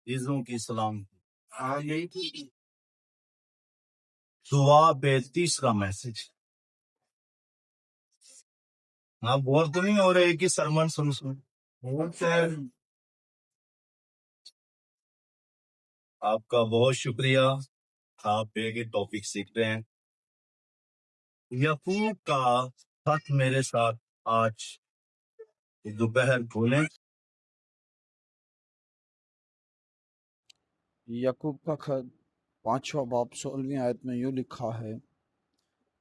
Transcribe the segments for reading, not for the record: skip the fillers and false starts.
عزیزوں کی سلام، دعا 32 کا میسج. آپ بور تو نہیں ہو رہے ایک ہی سرمن سن آپ کا بہت شکریہ. آپ ایک ہی ٹاپک سیکھ رہے ہیں. یعقوب کا خط میرے ساتھ آج دوپہر کھولیں. یعقوب کا خط 5واں باب 16ویں آیت میں یوں لکھا ہے،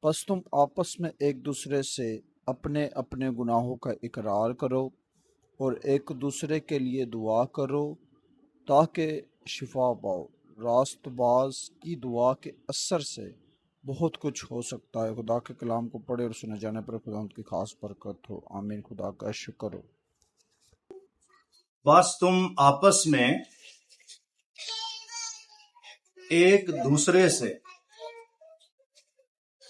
پس تم آپس میں ایک دوسرے سے اپنے اپنے گناہوں کا اقرار کرو اور ایک دوسرے کے لیے دعا کرو تاکہ شفا پاؤ. راست باز کی دعا کے اثر سے بہت کچھ ہو سکتا ہے. خدا کے کلام کو پڑھے اور سنے جانے پر خدا کی خاص برکت ہو. آمین. خدا کا شکر ہو. بس تم آپس میں ایک دوسرے سے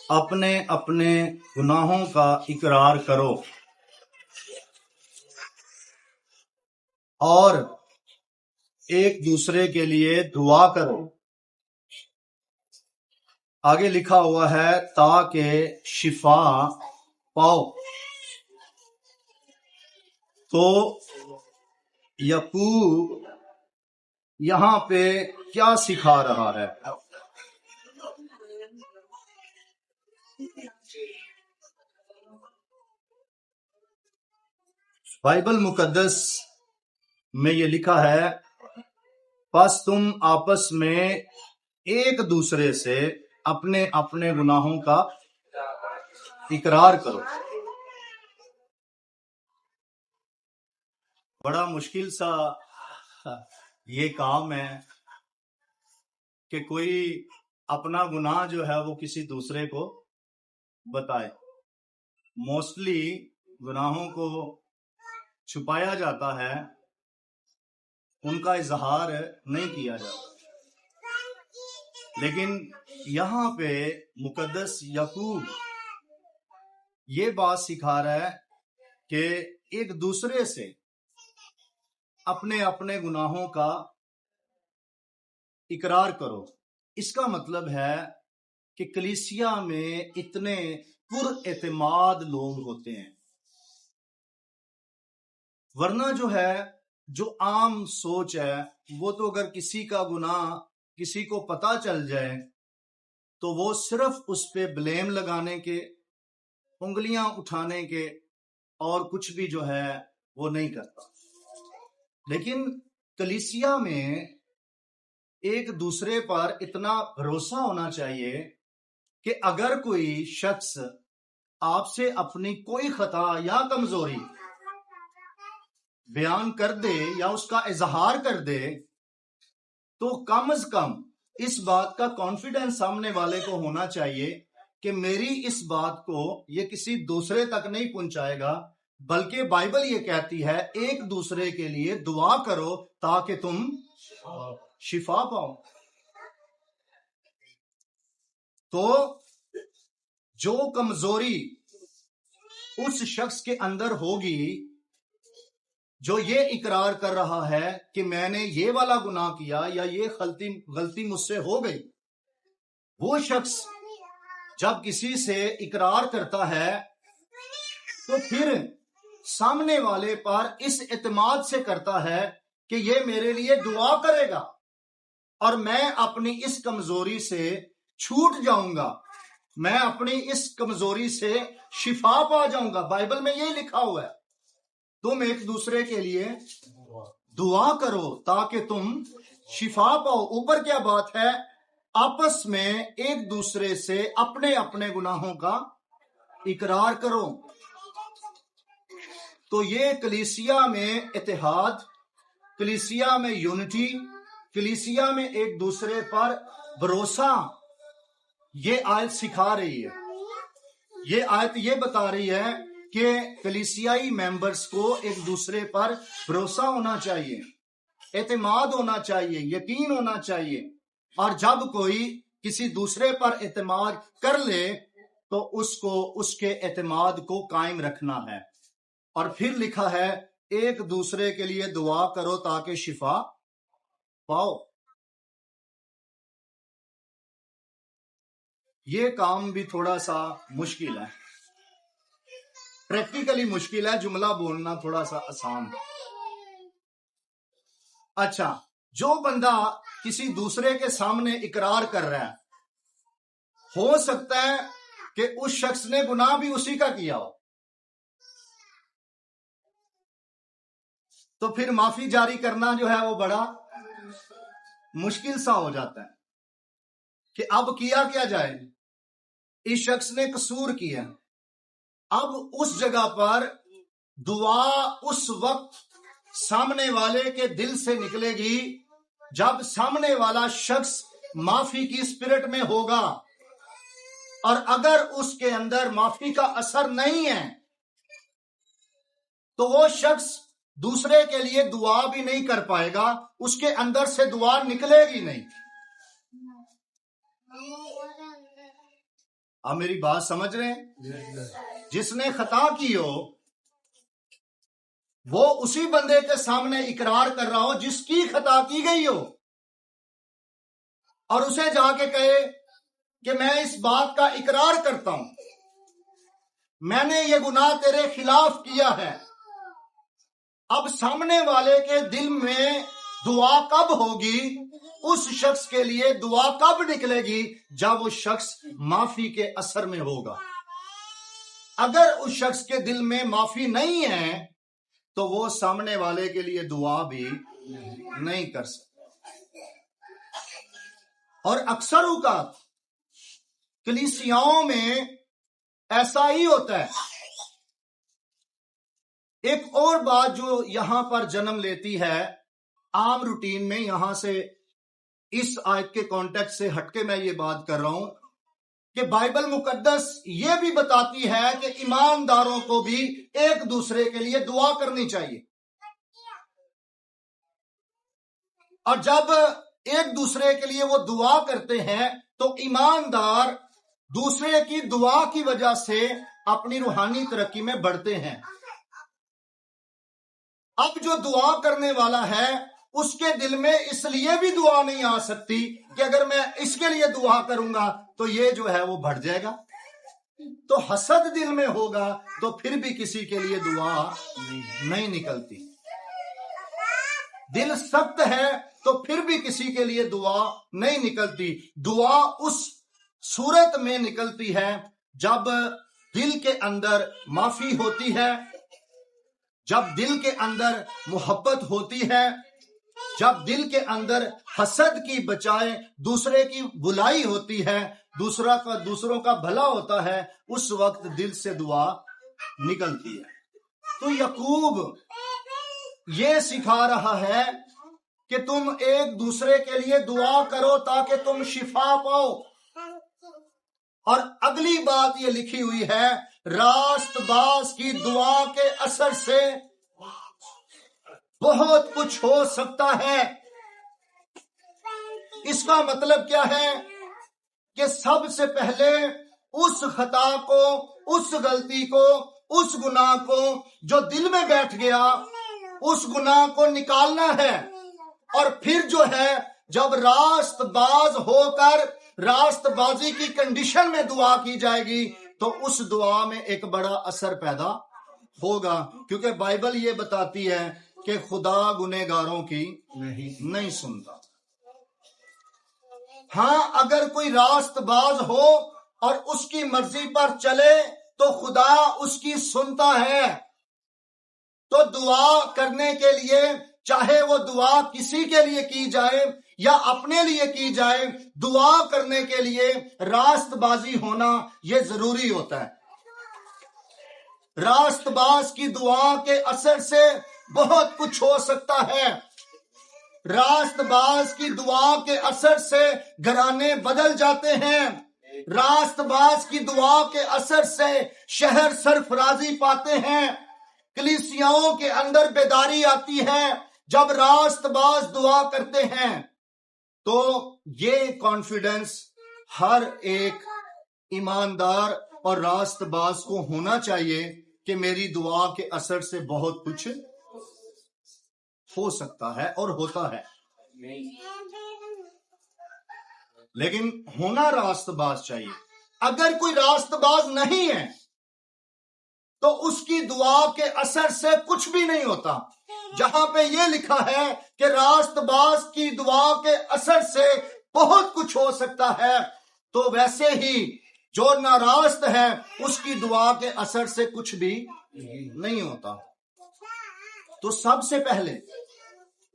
اپنے اپنے گناہوں کا اقرار کرو اور ایک دوسرے کے لیے دعا کرو. آگے لکھا ہوا ہے تاکہ شفا پاؤ. تو یعقوب یہاں پہ کیا سکھا رہا ہے؟ بائبل مقدس میں یہ لکھا ہے، پس تم آپس میں ایک دوسرے سے اپنے اپنے گناہوں کا اقرار کرو. بڑا مشکل سا یہ کام ہے کہ کوئی اپنا گناہ جو ہے وہ کسی دوسرے کو بتائے. موسٹلی گناہوں کو چھپایا جاتا ہے، ان کا اظہار نہیں کیا جاتا. لیکن یہاں پہ مقدس یعقوب یہ بات سکھا رہا ہے کہ ایک دوسرے سے اپنے اپنے گناہوں کا اقرار کرو. اس کا مطلب ہے کہ کلیسیا میں اتنے پر اعتماد لوگ ہوتے ہیں، ورنہ جو ہے جو عام سوچ ہے وہ تو اگر کسی کا گناہ کسی کو پتا چل جائے تو وہ صرف اس پہ بلیم لگانے کے، انگلیاں اٹھانے کے اور کچھ بھی جو ہے وہ نہیں کرتا. لیکن کلیسیا میں ایک دوسرے پر اتنا بھروسہ ہونا چاہیے کہ اگر کوئی شخص آپ سے اپنی کوئی خطا یا کمزوری بیان کر دے یا اس کا اظہار کر دے تو کم از کم اس بات کا کانفیڈنس سامنے والے کو ہونا چاہیے کہ میری اس بات کو یہ کسی دوسرے تک نہیں پہنچائے گا، بلکہ بائبل یہ کہتی ہے ایک دوسرے کے لیے دعا کرو تاکہ تم شفا پاؤ. تو جو کمزوری اس شخص کے اندر ہوگی جو یہ اقرار کر رہا ہے کہ میں نے یہ والا گناہ کیا یا یہ غلطی مجھ سے ہو گئی، وہ شخص جب کسی سے اقرار کرتا ہے تو پھر سامنے والے پر اس اعتماد سے کرتا ہے کہ یہ میرے لیے دعا کرے گا اور میں اپنی اس کمزوری سے چھوٹ جاؤں گا، میں اپنی اس کمزوری سے شفا پا جاؤں گا. بائبل میں یہ لکھا ہوا ہے تم ایک دوسرے کے لیے دعا کرو تاکہ تم شفا پاؤ. اوپر کیا بات ہے؟ آپس میں ایک دوسرے سے اپنے اپنے گناہوں کا اقرار کرو. تو یہ کلیسیا میں اتحاد، کلیسیا میں یونٹی، کلیسیا میں ایک دوسرے پر بھروسہ یہ آیت سکھا رہی ہے. یہ آیت یہ بتا رہی ہے کہ کلیسیائی ممبرز کو ایک دوسرے پر بھروسہ ہونا چاہیے، اعتماد ہونا چاہیے، یقین ہونا چاہیے. اور جب کوئی کسی دوسرے پر اعتماد کر لے تو اس کو اس کے اعتماد کو قائم رکھنا ہے. اور پھر لکھا ہے ایک دوسرے کے لیے دعا کرو تاکہ شفا پاؤ. یہ کام بھی تھوڑا سا مشکل ہے، پریکٹیکلی مشکل ہے، جملہ بولنا تھوڑا سا آسان ہے. اچھا، جو بندہ کسی دوسرے کے سامنے اقرار کر رہا ہے، ہو سکتا ہے کہ اس شخص نے گناہ بھی اسی کا کیا ہو، تو پھر معافی جاری کرنا جو ہے وہ بڑا مشکل سا ہو جاتا ہے کہ اب کیا کیا جائے. اس شخص نے قصور کیا، اب اس جگہ پر دعا اس وقت سامنے والے کے دل سے نکلے گی جب سامنے والا شخص معافی کی اسپرٹ میں ہوگا، اور اگر اس کے اندر معافی کا اثر نہیں ہے تو وہ شخص دوسرے کے لیے دعا بھی نہیں کر پائے گا، اس کے اندر سے دعا نکلے گی نہیں. آپ میری بات سمجھ رہے ہیں؟ جس نے خطا کی ہو وہ اسی بندے کے سامنے اقرار کر رہا ہو جس کی خطا کی گئی ہو، اور اسے جا کے کہے کہ میں اس بات کا اقرار کرتا ہوں، میں نے یہ گناہ تیرے خلاف کیا ہے. اب سامنے والے کے دل میں دعا کب ہوگی؟ اس شخص کے لیے دعا کب نکلے گی؟ جب وہ شخص معافی کے اثر میں ہوگا. اگر اس شخص کے دل میں معافی نہیں ہے تو وہ سامنے والے کے لیے دعا بھی نہیں کر سکتا. اور اکثر اوقات کلیسیاؤں میں ایسا ہی ہوتا ہے. ایک اور بات جو یہاں پر جنم لیتی ہے عام روٹین میں، یہاں سے اس آیت کے کانٹیکسٹ سے ہٹ کے میں یہ بات کر رہا ہوں کہ بائبل مقدس یہ بھی بتاتی ہے کہ ایمانداروں کو بھی ایک دوسرے کے لیے دعا کرنی چاہیے، اور جب ایک دوسرے کے لیے وہ دعا کرتے ہیں تو ایماندار دوسرے کی دعا کی وجہ سے اپنی روحانی ترقی میں بڑھتے ہیں. اب جو دعا کرنے والا ہے اس کے دل میں اس لیے بھی دعا نہیں آ سکتی کہ اگر میں اس کے لیے دعا کروں گا تو یہ جو ہے وہ بڑھ جائے گا. تو حسد دل میں ہوگا تو پھر بھی کسی کے لیے دعا نہیں نکلتی. دل سخت ہے تو پھر بھی کسی کے لیے دعا نہیں نکلتی. دعا اس صورت میں نکلتی ہے جب دل کے اندر معافی ہوتی ہے، جب دل کے اندر محبت ہوتی ہے، جب دل کے اندر حسد کی بجائے دوسرے کی بلائی ہوتی ہے، دوسروں کا بھلا ہوتا ہے، اس وقت دل سے دعا نکلتی ہے. تو یعقوب یہ سکھا رہا ہے کہ تم ایک دوسرے کے لیے دعا کرو تاکہ تم شفا پاؤ. اور اگلی بات یہ لکھی ہوئی ہے، راست باز کی دعا کے اثر سے بہت کچھ ہو سکتا ہے. اس کا مطلب کیا ہے کہ سب سے پہلے اس خطا کو، اس غلطی کو، اس گناہ کو جو دل میں بیٹھ گیا اس گناہ کو نکالنا ہے. اور پھر جو ہے جب راست باز ہو کر راست بازی کی کنڈیشن میں دعا کی جائے گی تو اس دعا میں ایک بڑا اثر پیدا ہوگا، کیونکہ بائبل یہ بتاتی ہے کہ خدا گنہگاروں کی نہیں سنتا. ہاں اگر کوئی راست باز ہو اور اس کی مرضی پر چلے تو خدا اس کی سنتا ہے. تو دعا کرنے کے لیے چاہے وہ دعا کسی کے لیے کی جائے یا اپنے لیے کی جائے، دعا کرنے کے لیے راست بازی ہونا یہ ضروری ہوتا ہے. راست باز کی دعا کے اثر سے بہت کچھ ہو سکتا ہے. راست باز کی دعا کے اثر سے گھرانے بدل جاتے ہیں. راست باز کی دعا کے اثر سے شہر سرفرازی پاتے ہیں. کلیسیاؤں کے اندر بیداری آتی ہے جب راست باز دعا کرتے ہیں. تو یہ کانفیڈنس ہر ایک ایماندار اور راست باز کو ہونا چاہیے کہ میری دعا کے اثر سے بہت کچھ ہو سکتا ہے اور ہوتا ہے. لیکن ہونا راست باز چاہیے. اگر کوئی راست باز نہیں ہے تو اس کی دعا کے اثر سے کچھ بھی نہیں ہوتا. جہاں پہ یہ لکھا ہے کہ راست باز کی دعا کے اثر سے بہت کچھ ہو سکتا ہے، تو ویسے ہی جو ناراست ہے اس کی دعا کے اثر سے کچھ بھی نہیں ہوتا. تو سب سے پہلے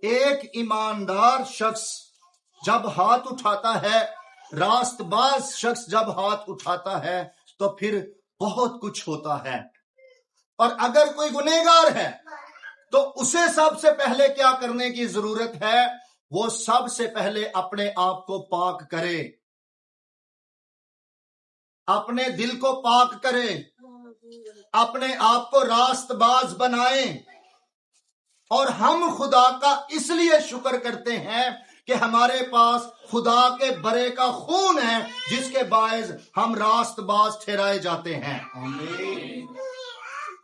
ایک ایماندار شخص جب ہاتھ اٹھاتا ہے، راست باز شخص جب ہاتھ اٹھاتا ہے تو پھر بہت کچھ ہوتا ہے. اور اگر کوئی گنہگار ہے تو اسے سب سے پہلے کیا کرنے کی ضرورت ہے؟ وہ سب سے پہلے اپنے آپ کو پاک کرے، اپنے دل کو پاک کرے، اپنے آپ کو راست باز بنائے. اور ہم خدا کا اس لیے شکر کرتے ہیں کہ ہمارے پاس خدا کے برے کا خون ہے جس کے باعث ہم راست باز ٹھہرائے جاتے ہیں.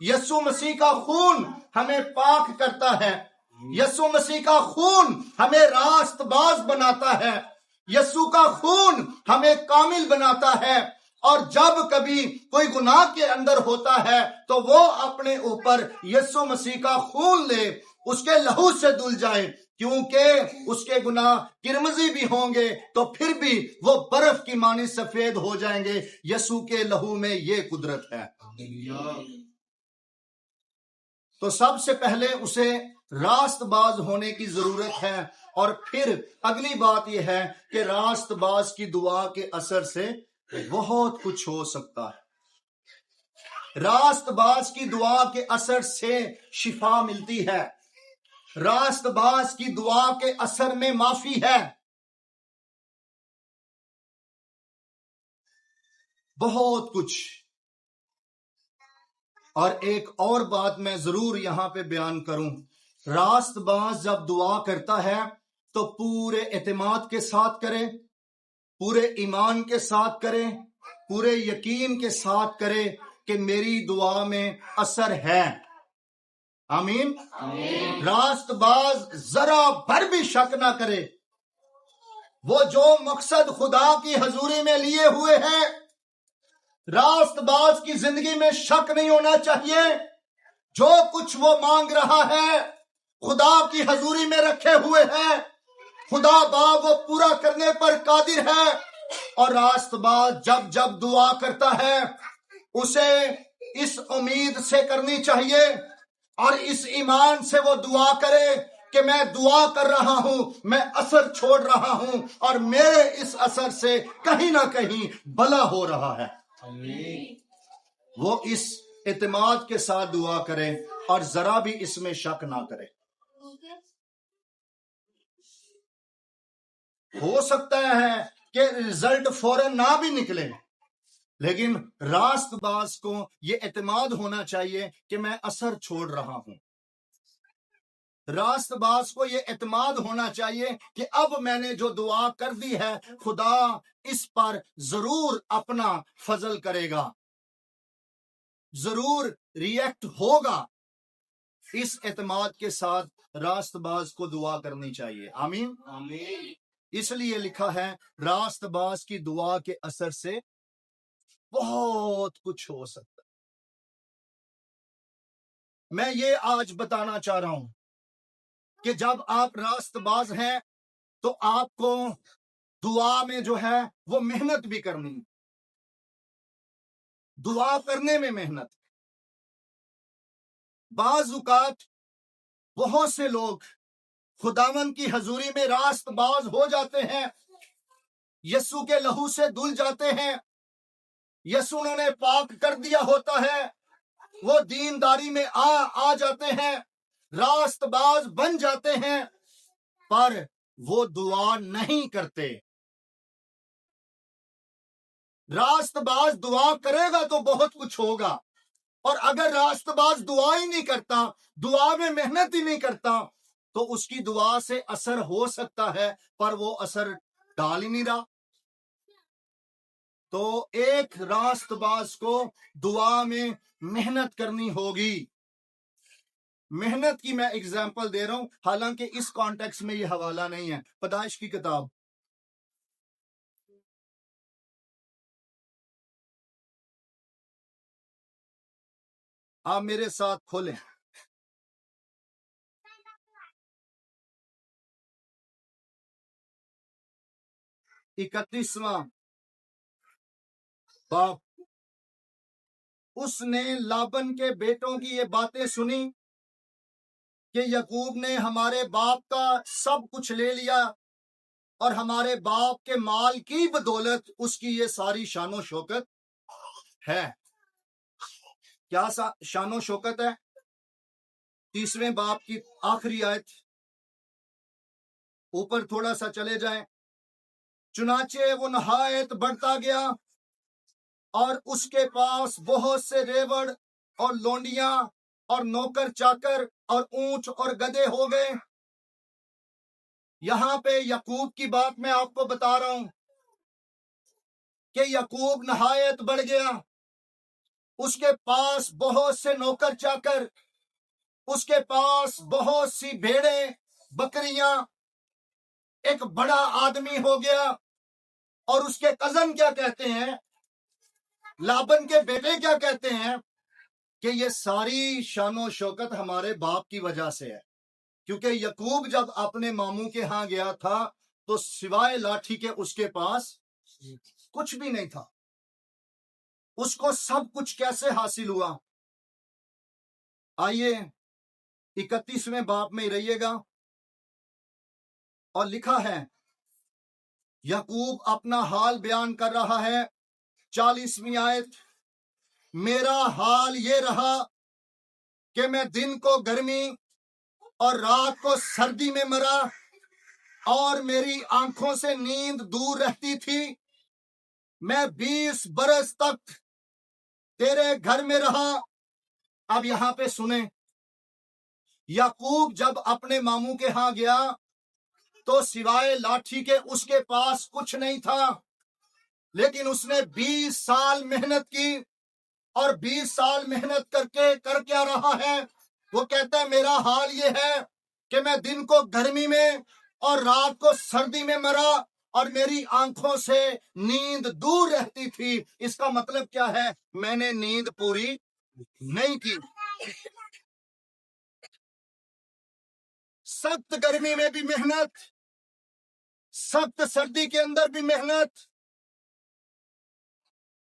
یسوع مسیح کا خون ہمیں پاک کرتا ہے، یسوع مسیح کا خون ہمیں راست باز بناتا ہے، یسوع کا خون ہمیں کامل بناتا ہے. اور جب کبھی کوئی گناہ کے اندر ہوتا ہے تو وہ اپنے اوپر یسوع مسیح کا خون لے، اس کے لہو سے دھل جائے، کیونکہ اس کے گناہ کرمزی بھی ہوں گے تو پھر بھی وہ برف کی مانند سفید ہو جائیں گے. یسوع کے لہو میں یہ قدرت ہے. تو سب سے پہلے اسے راست باز ہونے کی ضرورت ہے. اور پھر اگلی بات یہ ہے کہ راست باز کی دعا کے اثر سے بہت کچھ ہو سکتا ہے. راست باز کی دعا کے اثر سے شفا ملتی ہے، راست باز کی دعا کے اثر میں معافی ہے، بہت کچھ. اور ایک اور بات میں ضرور یہاں پہ بیان کروں، راست باز جب دعا کرتا ہے تو پورے اعتماد کے ساتھ کرے، پورے ایمان کے ساتھ کرے، پورے یقین کے ساتھ کرے کہ میری دعا میں اثر ہے. آمین. راست باز ذرا بھر بھی شک نہ کرے. وہ جو مقصد خدا کی حضوری میں لیے ہوئے ہیں، راست باز کی زندگی میں شک نہیں ہونا چاہیے. جو کچھ وہ مانگ رہا ہے خدا کی حضوری میں رکھے ہوئے ہیں، خدا باغ وہ پورا کرنے پر قادر ہے. اور راست باز جب جب دعا کرتا ہے اسے اس امید سے کرنی چاہیے اور اس ایمان سے وہ دعا کرے کہ میں دعا کر رہا ہوں، میں اثر چھوڑ رہا ہوں اور میرے اس اثر سے کہیں نہ کہیں بھلا ہو رہا ہے. وہ اس اعتماد کے ساتھ دعا کرے اور ذرا بھی اس میں شک نہ کرے. ہو سکتا ہے کہ رزلٹ فوراً نہ بھی نکلے، لیکن راست باز کو یہ اعتماد ہونا چاہیے کہ میں اثر چھوڑ رہا ہوں. راست باز کو یہ اعتماد ہونا چاہیے کہ اب میں نے جو دعا کر دی ہے خدا اس پر ضرور اپنا فضل کرے گا، ضرور ریئیکٹ ہوگا. اس اعتماد کے ساتھ راست باز کو دعا کرنی چاہیے. آمین. اس لیے لکھا ہے راست باز کی دعا کے اثر سے بہت کچھ ہو سکتا ہے. میں یہ آج بتانا چاہ رہا ہوں کہ جب آپ راست باز ہیں تو آپ کو دعا میں جو ہے وہ محنت بھی کرنی، دعا کرنے میں محنت. بعض اوقات بہت سے لوگ خداوند کی حضوری میں راست باز ہو جاتے ہیں، یسوع کے لہو سے دھل جاتے ہیں، یسوع انہوں نے پاک کر دیا ہوتا ہے، وہ دینداری میں آ جاتے ہیں، راست باز بن جاتے ہیں، پر وہ دعا نہیں کرتے. راست باز دعا کرے گا تو بہت کچھ ہوگا، اور اگر راست باز دعا ہی نہیں کرتا، دعا میں محنت ہی نہیں کرتا، تو اس کی دعا سے اثر ہو سکتا ہے پر وہ اثر ڈال ہی نہیں رہا. تو ایک راست باز کو دعا میں محنت کرنی ہوگی. محنت کی میں اگزامپل دے رہا ہوں، حالانکہ اس کانٹیکس میں یہ حوالہ نہیں ہے۔ پیدائش کی کتاب آپ میرے ساتھ کھولیں، 31واں باب۔ اس نے لابن کے بیٹوں کی یہ باتیں سنی کہ یعقوب نے ہمارے باپ کا سب کچھ لے لیا اور ہمارے باپ کے مال کی بدولت اس کی یہ ساری شان و شوکت ہے۔ کیا شان و شوکت ہے؟ 30ویں باب کی آخری آیت، اوپر تھوڑا سا چلے جائیں۔ چنانچہ وہ نہایت بڑھتا گیا اور اس کے پاس بہت سے ریوڑ اور لونڈیاں اور نوکر چاکر اور اونٹ اور گدھے ہو گئے۔ یہاں پہ یعقوب کی بات میں آپ کو بتا رہا ہوں کہ یعقوب نہایت بڑھ گیا، اس کے پاس بہت سے نوکر چاکر، اس کے پاس بہت سی بھیڑیں بکریاں، ایک بڑا آدمی ہو گیا۔ اور اس کے کزن کیا کہتے ہیں، لابن کے بیٹے کیا کہتے ہیں کہ یہ ساری شان و شوکت ہمارے باپ کی وجہ سے ہے، کیونکہ یعقوب جب اپنے ماموں کے ہاں گیا تھا تو سوائے لاٹھی کے اس کے پاس کچھ بھی نہیں تھا۔ اس کو سب کچھ کیسے حاصل ہوا؟ آئیے 31ویں باب میں رہیے گا، اور لکھا ہے، یعقوب اپنا حال بیان کر رہا ہے، 40ویں آیت۔ میرا حال یہ رہا کہ میں دن کو گرمی اور رات کو سردی میں مرا، اور میری آنکھوں سے نیند دور رہتی تھی۔ میں 20 برس تک تیرے گھر میں رہا۔ اب یہاں پہ سنیں، یعقوب جب اپنے ماموں کے ہاں گیا تو سوائے لاٹھی کے اس کے پاس کچھ نہیں تھا، لیکن اس نے 20 سال محنت کی، اور 20 سال محنت کر کیا رہا ہے؟ وہ کہتا ہے میرا حال یہ ہے کہ میں دن کو گرمی میں اور رات کو سردی میں مرا، اور میری آنکھوں سے نیند دور رہتی تھی۔ اس کا مطلب کیا ہے؟ میں نے نیند پوری نہیں کی۔ سخت گرمی میں بھی محنت، سخت سردی کے اندر بھی محنت۔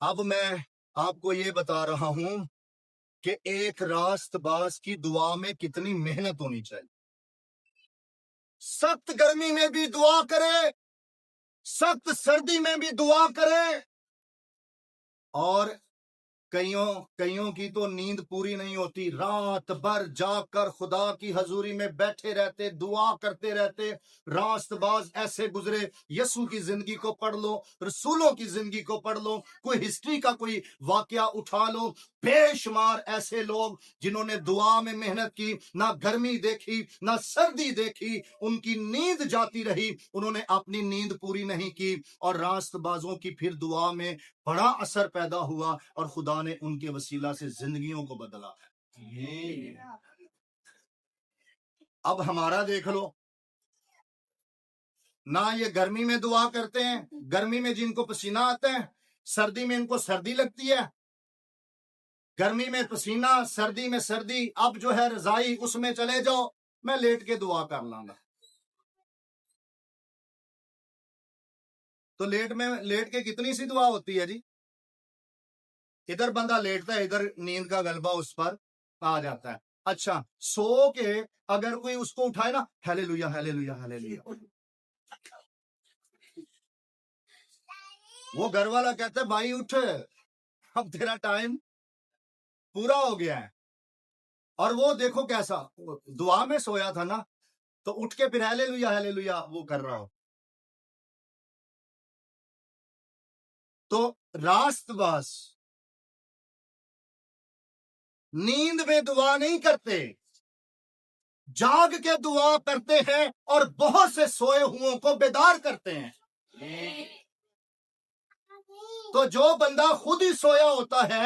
اب میں آپ کو یہ بتا رہا ہوں کہ ایک راست باز کی دعا میں کتنی محنت ہونی چاہیے۔ سخت گرمی میں بھی دعا کرے، سخت سردی میں بھی دعا کرے، اور کئیوں کی تو نیند پوری نہیں ہوتی، رات بھر جاگ کر خدا کی حضوری میں بیٹھے رہتے، دعا کرتے رہتے۔ راست باز ایسے گزرے، یسوع کی زندگی کو پڑھ لو، رسولوں کی زندگی کو پڑھ لو، کوئی ہسٹری کا کوئی واقعہ اٹھا لو، بے شمار ایسے لوگ جنہوں نے دعا میں محنت کی، نہ گرمی دیکھی نہ سردی دیکھی، ان کی نیند جاتی رہی، انہوں نے اپنی نیند پوری نہیں کی، اور راست بازوں کی پھر دعا میں بڑا اثر پیدا ہوا، اور خدا نے ان کے وسیلہ سے زندگیوں کو بدلا۔ اب ہمارا دیکھ لو، نہ یہ گرمی میں دعا کرتے ہیں، گرمی میں جن کو پسینہ آتا ہے، سردی میں ان کو سردی لگتی ہے، گرمی میں پسینہ، سردی میں سردی۔ اب جو ہے رضائی اس میں چلے جاؤ، میں لیٹ کے دعا کر لوں گا۔ تو لیٹ کے کتنی سی دعا ہوتی ہے جی؟ ادھر بندہ لیٹتا ہے، ادھر نیند کا غلبہ اس پر آ جاتا ہے۔ اچھا، سو کے اگر کوئی اس کو اٹھائے نا، ہیلیلویا ہیلیلویا ہیلیلویا، وہ گھر والا کہتا ہے بھائی اٹھ، اب تیرا ٹائم پورا ہو گیا ہے۔ اور وہ دیکھو کیسا دعا میں سویا تھا نا، تو اٹھ کے پھر ہیلیلویا ہیلیلویا وہ کر رہا ہو۔ تو راست باز نیند میں دعا نہیں کرتے، جاگ کے دعا کرتے ہیں، اور بہت سے سوئے ہوئوں کو بیدار کرتے ہیں۔ تو جو بندہ خود ہی سویا ہوتا ہے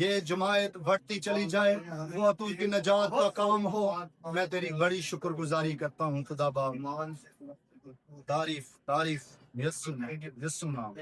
یہ جماعت بڑھتی چلی جائے، خواتین کی نجات کا کام ہو. میں تیری بڑی شکر گزاری کرتا ہوں خدا باپ. تعریف تعریف یسوع نام.